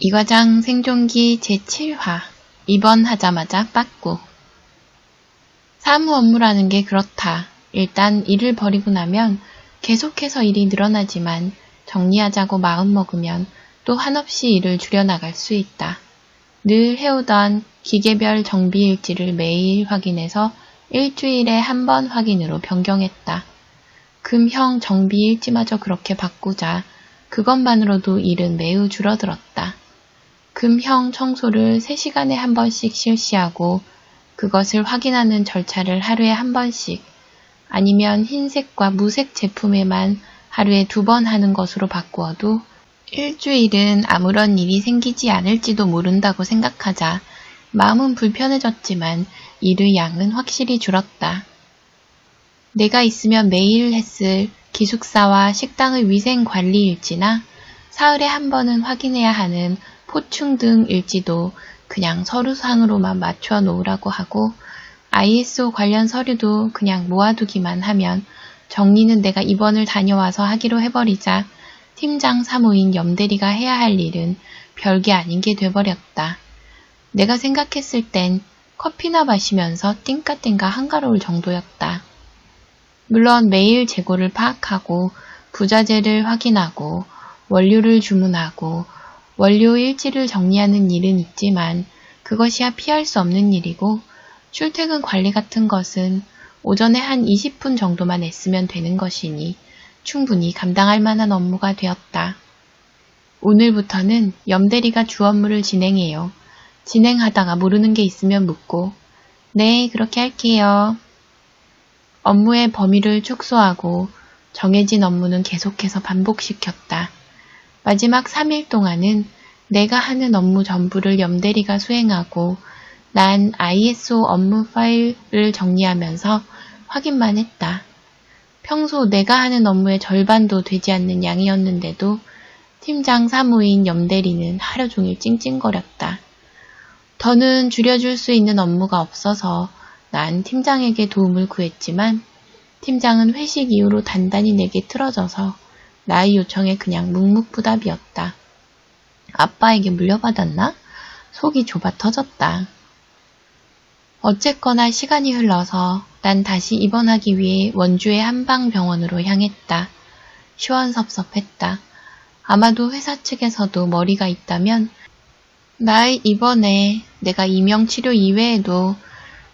이 과장 생존기 제7화 입원하자마자 빠꾸. 사무 업무라는 게 그렇다. 일단 일을 벌이고 나면 계속해서 일이 늘어나지만 정리하자고 마음먹으면 또 한없이 일을 줄여나갈 수 있다. 늘 해오던 기계별 정비일지를 매일 확인해서 일주일에 한 번 확인으로 변경했다. 금형 정비일지마저 그렇게 바꾸자 그것만으로도 일은 매우 줄어들었다. 금형 청소를 3시간에 한 번씩 실시하고 그것을 확인하는 절차를 하루에 한 번씩, 아니면 흰색과 무색 제품에만 하루에 2번 하는 것으로 바꾸어도 일주일은 아무런 일이 생기지 않을지도 모른다고 생각하자 마음은 불편해졌지만 일의 양은 확실히 줄었다. 내가 있으면 매일 했을 기숙사와 식당의 위생 관리 일지나 사흘에 한 번은 확인해야 하는 포충 등 일지도 그냥 서류상으로만 맞춰 놓으라고 하고 ISO 관련 서류도 그냥 모아두기만 하면 정리는 내가 입원을 다녀와서 하기로 해버리자 팀장 사무인 염대리가 해야 할 일은 별게 아닌 게 돼버렸다. 내가 생각했을 땐 커피나 마시면서 띵까띵까 한가로울 정도였다. 물론 매일 재고를 파악하고 부자재를 확인하고 원료를 주문하고 원료 일지를 정리하는 일은 있지만 그것이야 피할 수 없는 일이고 출퇴근 관리 같은 것은 오전에 한 20분 정도만 애쓰면 되는 것이니 충분히 감당할 만한 업무가 되었다. 오늘부터는 염대리가 주 업무를 진행해요. 진행하다가 모르는 게 있으면 묻고 네, 그렇게 할게요. 업무의 범위를 축소하고 정해진 업무는 계속해서 반복시켰다. 마지막 3일 동안은 내가 하는 업무 전부를 염대리가 수행하고 난 ISO 업무 파일을 정리하면서 확인만 했다. 평소 내가 하는 업무의 절반도 되지 않는 양이었는데도 팀장 사무인 염대리는 하루 종일 찡찡거렸다. 더는 줄여줄 수 있는 업무가 없어서 난 팀장에게 도움을 구했지만 팀장은 회식 이후로 단단히 내게 틀어져서 나의 요청에 그냥 묵묵부답이었다. 아빠에게 물려받았나? 속이 좁아 터졌다. 어쨌거나 시간이 흘러서 난 다시 입원하기 위해 원주의 한방병원으로 향했다. 시원섭섭했다. 아마도 회사 측에서도 머리가 있다면 나의 입원에 내가 이명치료 이외에도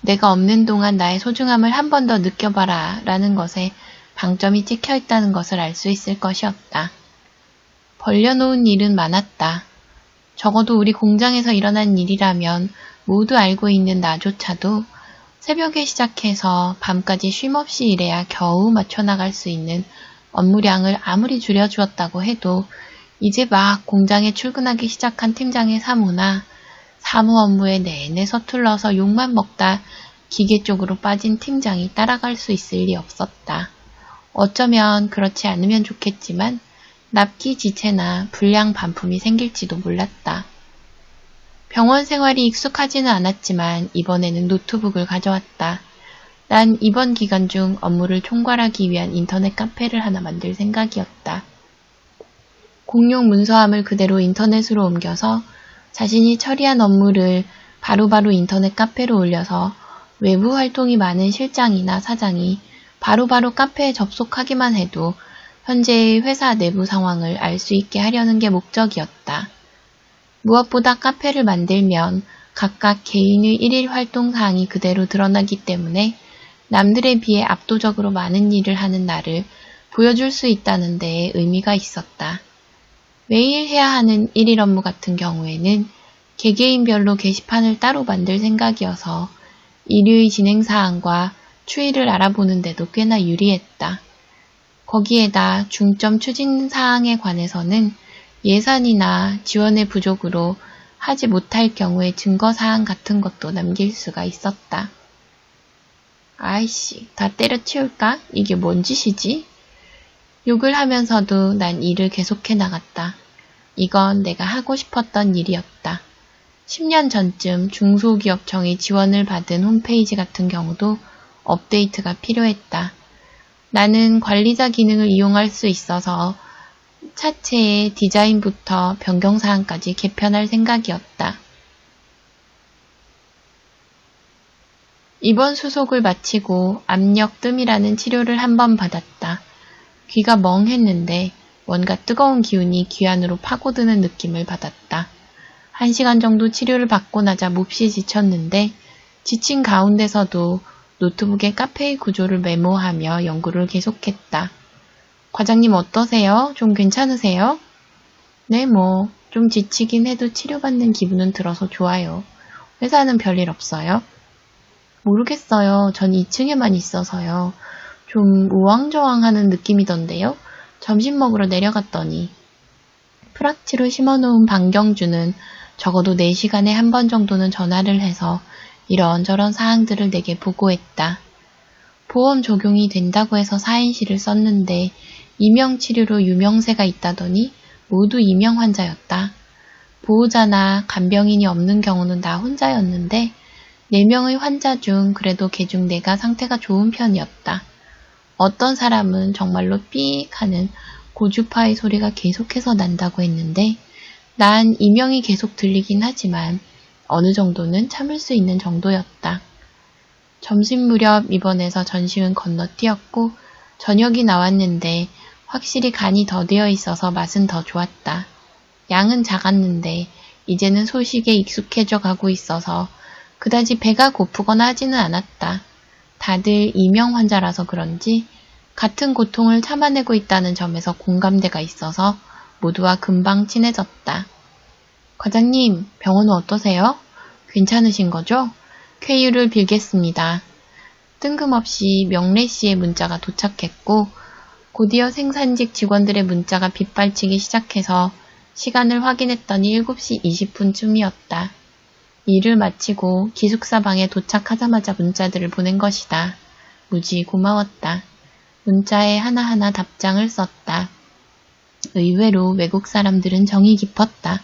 내가 없는 동안 나의 소중함을 한 번 더 느껴봐라 라는 것에 방점이 찍혀 있다는 것을 알 수 있을 것이었다. 벌려놓은 일은 많았다. 적어도 우리 공장에서 일어난 일이라면 모두 알고 있는 나조차도 새벽에 시작해서 밤까지 쉼없이 일해야 겨우 맞춰나갈 수 있는 업무량을 아무리 줄여주었다고 해도 이제 막 공장에 출근하기 시작한 팀장의 사무나 사무 업무에 내내 서툴러서 욕만 먹다 기계 쪽으로 빠진 팀장이 따라갈 수 있을 리 없었다. 어쩌면 그렇지 않으면 좋겠지만 납기지체나 불량 반품이 생길지도 몰랐다. 병원 생활이 익숙하지는 않았지만 이번에는 노트북을 가져왔다. 난 이번 기간 중 업무를 총괄하기 위한 인터넷 카페를 하나 만들 생각이었다. 공용 문서함을 그대로 인터넷으로 옮겨서 자신이 처리한 업무를 바로바로 인터넷 카페로 올려서 외부 활동이 많은 실장이나 사장이 바로바로 카페에 접속하기만 해도 현재의 회사 내부 상황을 알 수 있게 하려는 게 목적이었다. 무엇보다 카페를 만들면 각각 개인의 일일 활동 사항이 그대로 드러나기 때문에 남들에 비해 압도적으로 많은 일을 하는 나를 보여줄 수 있다는 데에 의미가 있었다. 매일 해야 하는 일일 업무 같은 경우에는 개개인별로 게시판을 따로 만들 생각이어서 일의 진행사항과 추이를 알아보는 데도 꽤나 유리했다. 거기에다 중점 추진사항에 관해서는 예산이나 지원의 부족으로 하지 못할 경우의 증거사항 같은 것도 남길 수가 있었다. 아이씨, 다 때려치울까? 이게 뭔 짓이지? 욕을 하면서도 난 일을 계속해 나갔다. 이건 내가 하고 싶었던 일이었다. 10년 전쯤 중소기업청의 지원을 받은 홈페이지 같은 경우도 업데이트가 필요했다. 나는 관리자 기능을 이용할 수 있어서 차체의 디자인부터 변경사항까지 개편할 생각이었다. 입원 수속을 마치고 압력뜸이라는 치료를 한 번 받았다. 귀가 멍했는데 뭔가 뜨거운 기운이 귀 안으로 파고드는 느낌을 받았다. 1시간 정도 치료를 받고 나자 몹시 지쳤는데 지친 가운데서도 노트북에 카페의 구조를 메모하며 연구를 계속했다. 과장님 어떠세요? 좀 괜찮으세요? 네, 좀 지치긴 해도 치료받는 기분은 들어서 좋아요. 회사는 별일 없어요? 모르겠어요. 전 2층에만 있어서요. 좀 우왕좌왕하는 느낌이던데요. 점심 먹으러 내려갔더니 프락치로 심어놓은 방경주는 적어도 4시간에 한 번 정도는 전화를 해서 이런저런 사항들을 내게 보고했다. 보험 적용이 된다고 해서 사인실을 썼는데 이명치료로 유명세가 있다더니 모두 이명 환자였다. 보호자나 간병인이 없는 경우는 나 혼자였는데 4명의 환자 중 그래도 걔중 내가 상태가 좋은 편이었다. 어떤 사람은 정말로 삐익 하는 고주파의 소리가 계속해서 난다고 했는데 난 이명이 계속 들리긴 하지만 어느 정도는 참을 수 있는 정도였다. 점심 무렵 입원해서 전식은 건너뛰었고 저녁이 나왔는데 확실히 간이 더 되어 있어서 맛은 더 좋았다. 양은 작았는데 이제는 소식에 익숙해져 가고 있어서 그다지 배가 고프거나 하지는 않았다. 다들 이명 환자라서 그런지 같은 고통을 참아내고 있다는 점에서 공감대가 있어서 모두와 금방 친해졌다. 과장님, 병원은 어떠세요? 괜찮으신 거죠? 쾌유를 빌겠습니다. 뜬금없이 명래 씨의 문자가 도착했고 곧이어 생산직 직원들의 문자가 빗발치기 시작해서 시간을 확인했더니 7시 20분쯤이었다. 일을 마치고 기숙사 방에 도착하자마자 문자들을 보낸 것이다. 무지 고마웠다. 문자에 하나하나 답장을 썼다. 의외로 외국 사람들은 정이 깊었다.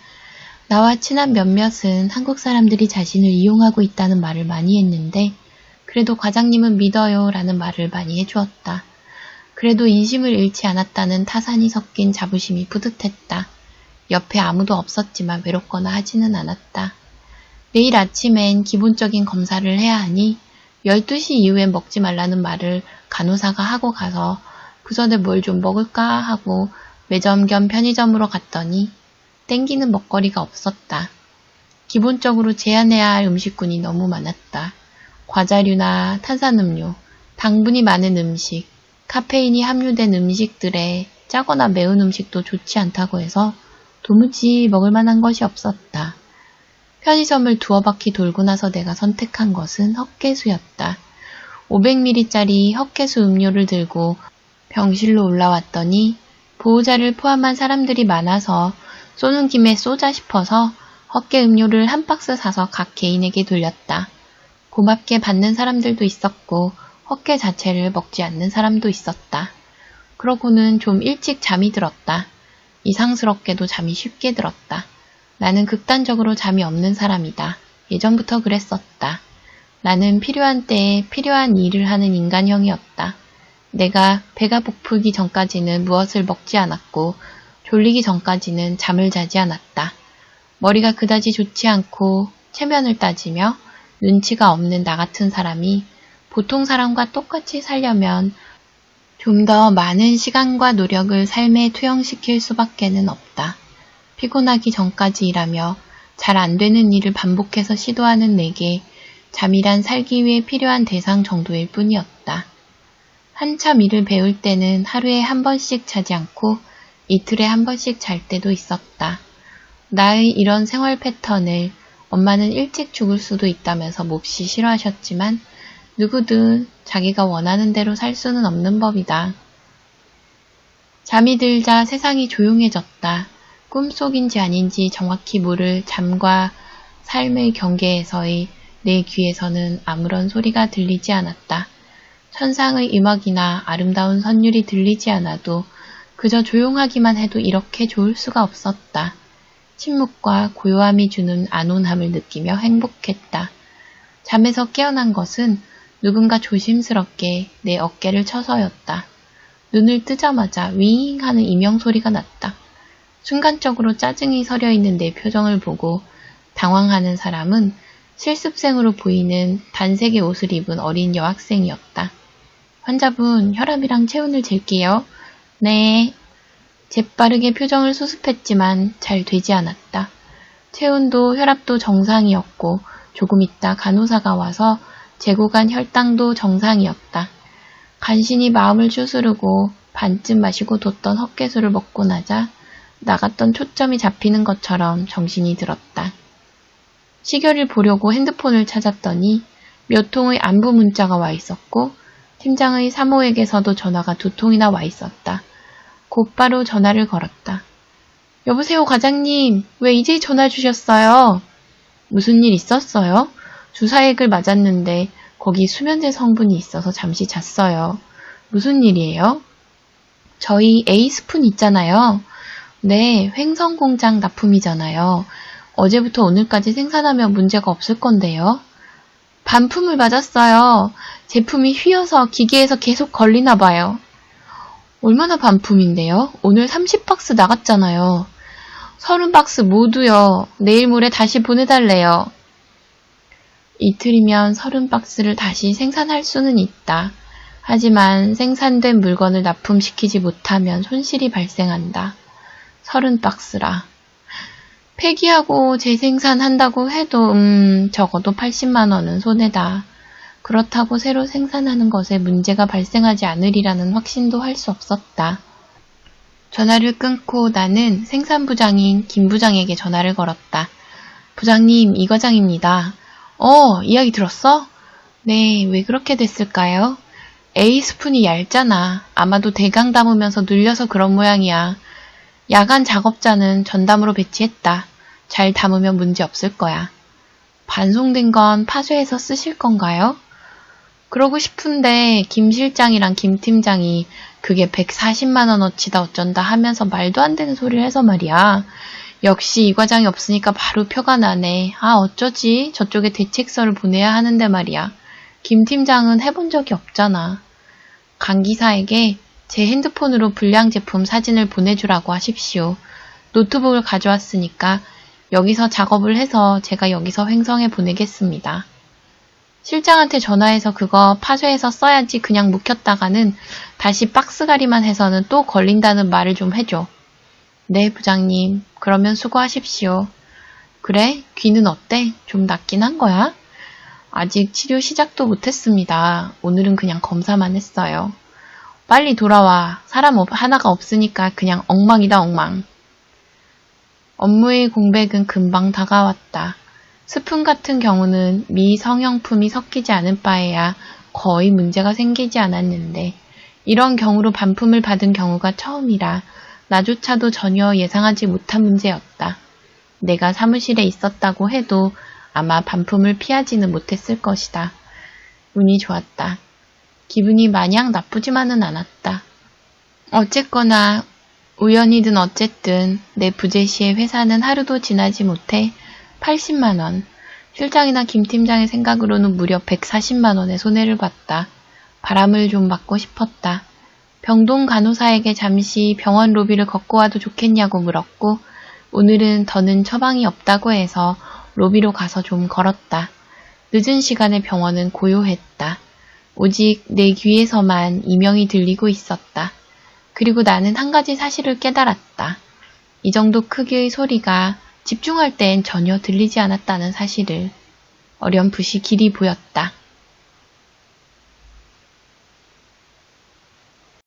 나와 친한 몇몇은 한국 사람들이 자신을 이용하고 있다는 말을 많이 했는데 그래도 과장님은 믿어요 라는 말을 많이 해주었다. 그래도 인심을 잃지 않았다는 타산이 섞인 자부심이 뿌듯했다. 옆에 아무도 없었지만 외롭거나 하지는 않았다. 매일 아침엔 기본적인 검사를 해야 하니 12시 이후엔 먹지 말라는 말을 간호사가 하고 가서 그 전에 뭘 좀 먹을까 하고 매점 겸 편의점으로 갔더니 땡기는 먹거리가 없었다. 기본적으로 제한해야 할 음식군이 너무 많았다. 과자류나 탄산음료, 당분이 많은 음식, 카페인이 함유된 음식들에 짜거나 매운 음식도 좋지 않다고 해서 도무지 먹을 만한 것이 없었다. 편의점을 두어 바퀴 돌고 나서 내가 선택한 것은 헛개수였다. 500ml짜리 헛개수 음료를 들고 병실로 올라왔더니 보호자를 포함한 사람들이 많아서 쏘는 김에 쏘자 싶어서 헛개 음료를 한 박스 사서 각 개인에게 돌렸다. 고맙게 받는 사람들도 있었고 헛개 자체를 먹지 않는 사람도 있었다. 그러고는 좀 일찍 잠이 들었다. 이상스럽게도 잠이 쉽게 들었다. 나는 극단적으로 잠이 없는 사람이다. 예전부터 그랬었다. 나는 필요한 때에 필요한 일을 하는 인간형이었다. 내가 배가 고프기 전까지는 무엇을 먹지 않았고 졸리기 전까지는 잠을 자지 않았다. 머리가 그다지 좋지 않고 체면을 따지며 눈치가 없는 나 같은 사람이 보통 사람과 똑같이 살려면 좀 더 많은 시간과 노력을 삶에 투영시킬 수밖에는 없다. 피곤하기 전까지 일하며 잘 안 되는 일을 반복해서 시도하는 내게 잠이란 살기 위해 필요한 대상 정도일 뿐이었다. 한참 일을 배울 때는 하루에 한 번씩 자지 않고 이틀에 한 번씩 잘 때도 있었다. 나의 이런 생활 패턴을 엄마는 일찍 죽을 수도 있다면서 몹시 싫어하셨지만 누구든 자기가 원하는 대로 살 수는 없는 법이다. 잠이 들자 세상이 조용해졌다. 꿈속인지 아닌지 정확히 모를 잠과 삶의 경계에서의 내 귀에서는 아무런 소리가 들리지 않았다. 천상의 음악이나 아름다운 선율이 들리지 않아도 그저 조용하기만 해도 이렇게 좋을 수가 없었다. 침묵과 고요함이 주는 안온함을 느끼며 행복했다. 잠에서 깨어난 것은 누군가 조심스럽게 내 어깨를 쳐서였다. 눈을 뜨자마자 윙 하는 이명 소리가 났다. 순간적으로 짜증이 서려 있는 내 표정을 보고 당황하는 사람은 실습생으로 보이는 단색의 옷을 입은 어린 여학생이었다. 환자분, 혈압이랑 체온을 잴게요. 네. 재빠르게 표정을 수습했지만 잘 되지 않았다. 체온도 혈압도 정상이었고 조금 있다 간호사가 와서 재고 간 혈당도 정상이었다. 간신히 마음을 추스르고 반쯤 마시고 뒀던 헛개수를 먹고 나자 나갔던 초점이 잡히는 것처럼 정신이 들었다. 시계를 보려고 핸드폰을 찾았더니 몇 통의 안부 문자가 와 있었고 팀장의 사모에게서도 전화가 2통이나 와 있었다. 곧바로 전화를 걸었다. 여보세요, 과장님. 왜 이제 전화 주셨어요? 무슨 일 있었어요? 주사액을 맞았는데 거기 수면제 성분이 있어서 잠시 잤어요. 무슨 일이에요? 저희 A스푼 있잖아요. 네, 횡성공장 납품이잖아요. 어제부터 오늘까지 생산하면 문제가 없을 건데요. 반품을 맞았어요. 제품이 휘어서 기계에서 계속 걸리나 봐요. 얼마나 반품인데요? 오늘 30박스 나갔잖아요. 30박스 모두요. 내일 모레 다시 보내달래요. 이틀이면 30박스를 다시 생산할 수는 있다. 하지만 생산된 물건을 납품시키지 못하면 손실이 발생한다. 30박스라. 폐기하고 재생산한다고 해도 적어도 80만 원은 손해다. 그렇다고 새로 생산하는 것에 문제가 발생하지 않으리라는 확신도 할 수 없었다. 전화를 끊고 나는 생산부장인 김 부장에게 전화를 걸었다. 부장님, 이 과장입니다. 이야기 들었어? 네, 왜 그렇게 됐을까요? A스푼이 얇잖아. 아마도 대강 담으면서 눌려서 그런 모양이야. 야간 작업자는 전담으로 배치했다. 잘 담으면 문제 없을 거야. 반송된 건 파쇄해서 쓰실 건가요? 그러고 싶은데 김 실장이랑 김 팀장이 그게 140만 원어치다 어쩐다 하면서 말도 안 되는 소리를 해서 말이야. 역시 이 과장이 없으니까 바로 표가 나네. 어쩌지? 저쪽에 대책서를 보내야 하는데 말이야. 김 팀장은 해본 적이 없잖아. 강 기사에게 제 핸드폰으로 불량 제품 사진을 보내주라고 하십시오. 노트북을 가져왔으니까 여기서 작업을 해서 제가 여기서 횡성에 보내겠습니다. 실장한테 전화해서 그거 파쇄해서 써야지 그냥 묵혔다가는 다시 박스가리만 해서는 또 걸린다는 말을 좀 해줘. 네, 부장님. 그러면 수고하십시오. 그래? 귀는 어때? 좀 낫긴 한 거야? 아직 치료 시작도 못했습니다. 오늘은 그냥 검사만 했어요. 빨리 돌아와. 사람 하나가 없으니까 그냥 엉망이다, 엉망. 업무의 공백은 금방 다가왔다. 스푼 같은 경우는 미성형품이 섞이지 않은 바에야 거의 문제가 생기지 않았는데 이런 경우로 반품을 받은 경우가 처음이라 나조차도 전혀 예상하지 못한 문제였다. 내가 사무실에 있었다고 해도 아마 반품을 피하지는 못했을 것이다. 운이 좋았다. 기분이 마냥 나쁘지만은 않았다. 어쨌거나 우연이든 어쨌든 내 부재시에 회사는 하루도 지나지 못해 80만 원, 실장이나 김 팀장의 생각으로는 무려 140만 원의 손해를 봤다. 바람을 좀 맞고 싶었다. 병동 간호사에게 잠시 병원 로비를 걷고 와도 좋겠냐고 물었고 오늘은 더는 처방이 없다고 해서 로비로 가서 좀 걸었다. 늦은 시간에 병원은 고요했다. 오직 내 귀에서만 이명이 들리고 있었다. 그리고 나는 한 가지 사실을 깨달았다. 이 정도 크기의 소리가 집중할 땐 전혀 들리지 않았다는 사실을. 어렴풋이 길이 보였다.